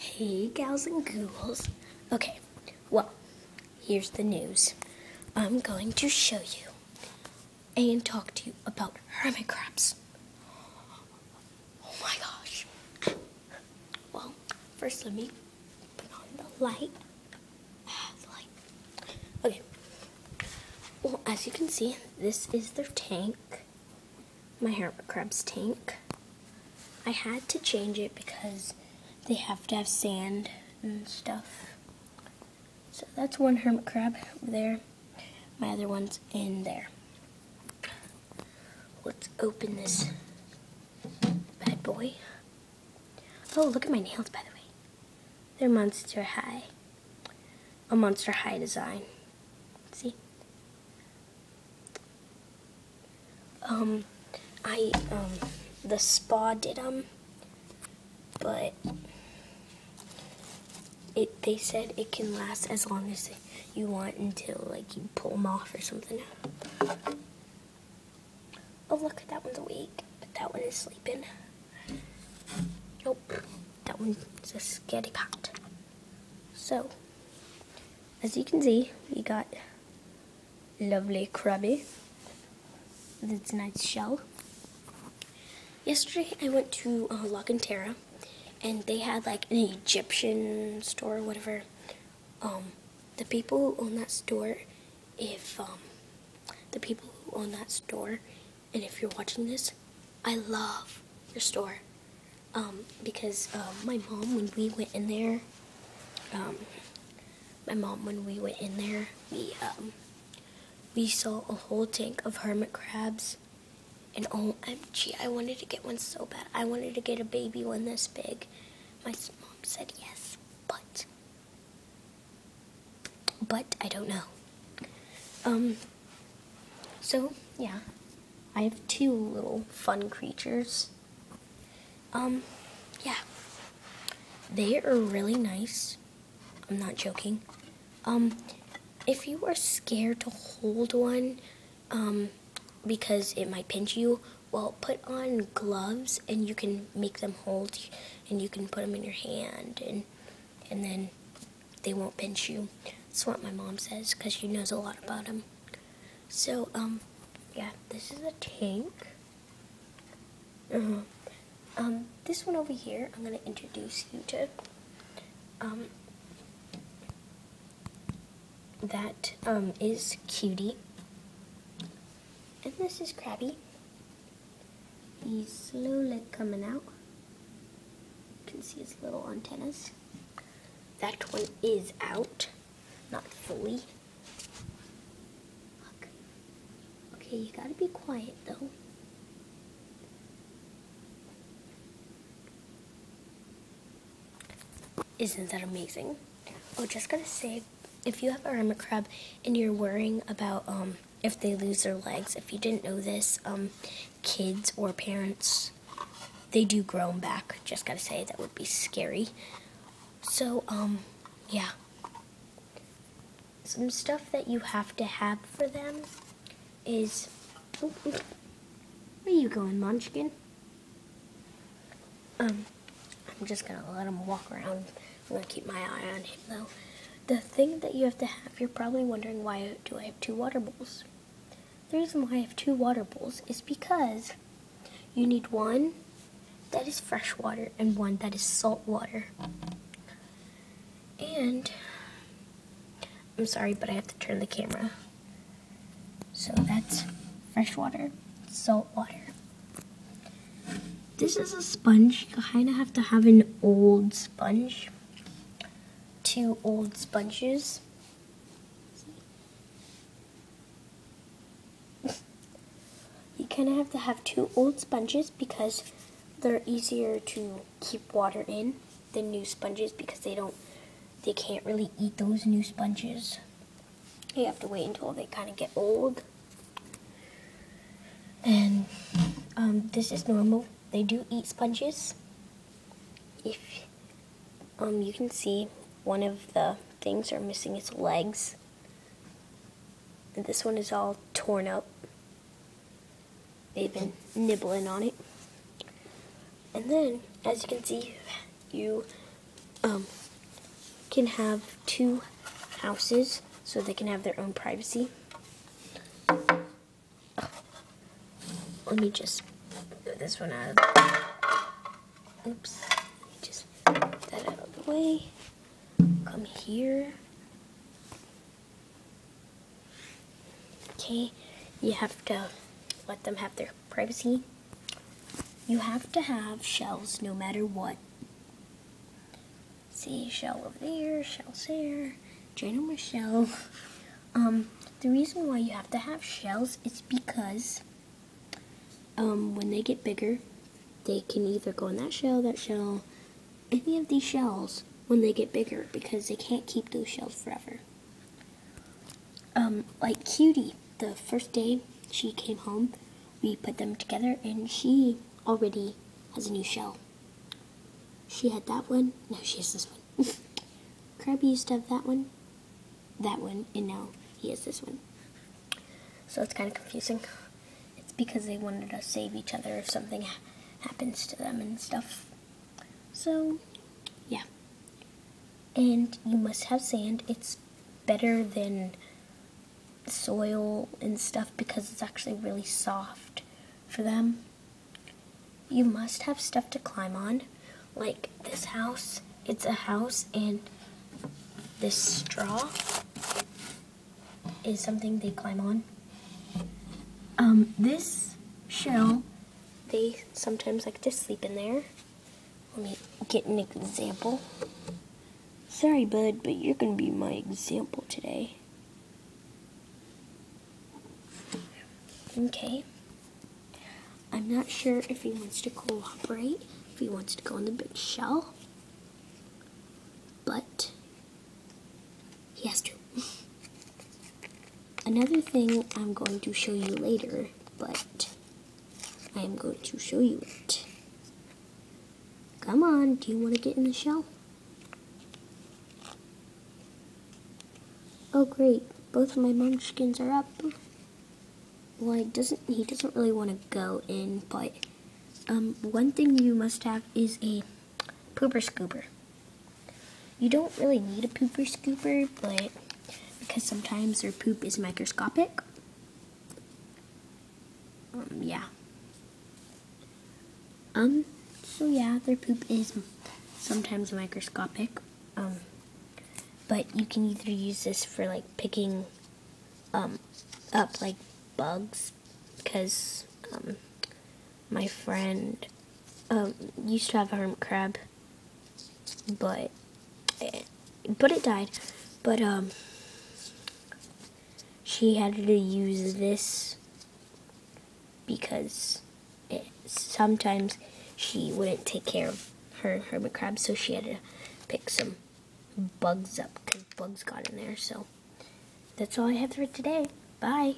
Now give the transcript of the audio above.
Hey, gals and ghouls. Okay, well, here's the news. I'm going to show you and talk to you about hermit crabs. Oh my gosh. Well, first let me put on the light. Okay. Well, as you can see, this is their tank. My hermit crab's tank. I had to change it because they have to have sand and stuff. So that's one hermit crab over there. My other one's in there. Let's open this bad boy. Oh, look at my nails, by the way. They're Monster High. A Monster High design. See? The spa did them, but they said it can last as long as you want until like you pull them off or something. Oh look, that one's awake, but that one is sleeping. Nope, that one's a scaredy cat. So, as you can see, we got lovely crabby with its nice shell. Yesterday I went to La Cantera, and they had like an Egyptian store or whatever. The people who own that store, and if you're watching this, I love your store. Because my mom, when we went in there, we saw a whole tank of hermit crabs. And OMG, I wanted to get one so bad. I wanted to get a baby one this big. My mom said yes, but I don't know. So yeah, I have two little fun creatures. Yeah, they are really nice. I'm not joking. If you are scared to hold one, because it might pinch you, well, put on gloves and you can make them hold, and you can put them in your hand, and then they won't pinch you. That's what my mom says, because she knows a lot about them. So, yeah, this is a tank. This one over here, I'm going to introduce you to. That is Cutie. And this is Crabby. He's slowly coming out. You can see his little antennas. That one is out. Not fully. Look. Okay, you gotta be quiet though. Isn't that amazing? Oh, just gotta say, if you have a hermit crab and you're worrying about if they lose their legs, if you didn't know this, kids or parents, they do grow them back. Just gotta say, that would be scary. So, yeah. Some stuff that you have to have for them is... Oh, where are you going, Munchkin? I'm just gonna let him walk around. I'm gonna keep my eye on him, though. The thing that you have to have, you're probably wondering, why do I have two water bowls? The reason why I have two water bowls is because you need one that is fresh water and one that is salt water. And, I'm sorry, but I have to turn the camera. So that's fresh water, salt water. This is a sponge. You kind of have to have an old sponge. Two old sponges. You kind of have to have two old sponges because they're easier to keep water in than new sponges, because they can't really eat those new sponges. You have to wait until they kind of get old. And this is normal. They do eat sponges. If you can see, one of the things are missing its legs. And this one is all torn up. They've been nibbling on it. And then, as you can see, you can have 2 houses so they can have their own privacy. Let me just get this one out of the way. Oops. Let me just get that out of the way. Come here. Okay, you have to let them have their privacy. You have to have shells no matter what. See, shell over there, shells there, ginormous shell. The reason why you have to have shells is because when they get bigger, they can either go in that shell, any of these shells when they get bigger, because they can't keep those shells forever. Like Cutie, the first day she came home, we put them together and she already has a new shell. She had that one, now she has this one. Krabby used to have that one, and now he has this one. So it's kind of confusing. It's because they wanted to save each other if something happens to them and stuff. So, yeah. And you must have sand. It's better than soil and stuff because it's actually really soft for them. You must have stuff to climb on. Like this house, it's a house, and this straw is something they climb on. This shell, they sometimes like to sleep in there. Let me get an example. Sorry, bud, but you're gonna be my example today. Okay. I'm not sure if he wants to cooperate, if he wants to go in the big shell, but he has to. Another thing I'm going to show you later, but I am going to show you it. Come on, do you want to get in the shell? Oh great, both of my munchkins are up. Well, he doesn't really want to go in, but one thing you must have is a pooper scooper. You don't really need a pooper scooper, but because sometimes their poop is microscopic. Yeah. So yeah, their poop is sometimes microscopic. But you can either use this for like picking up like bugs, because my friend used to have a hermit crab, but it died. But she had to use this because sometimes she wouldn't take care of her hermit crab, so she had to pick some bugs up because bugs got in there. So that's all I have for today. Bye.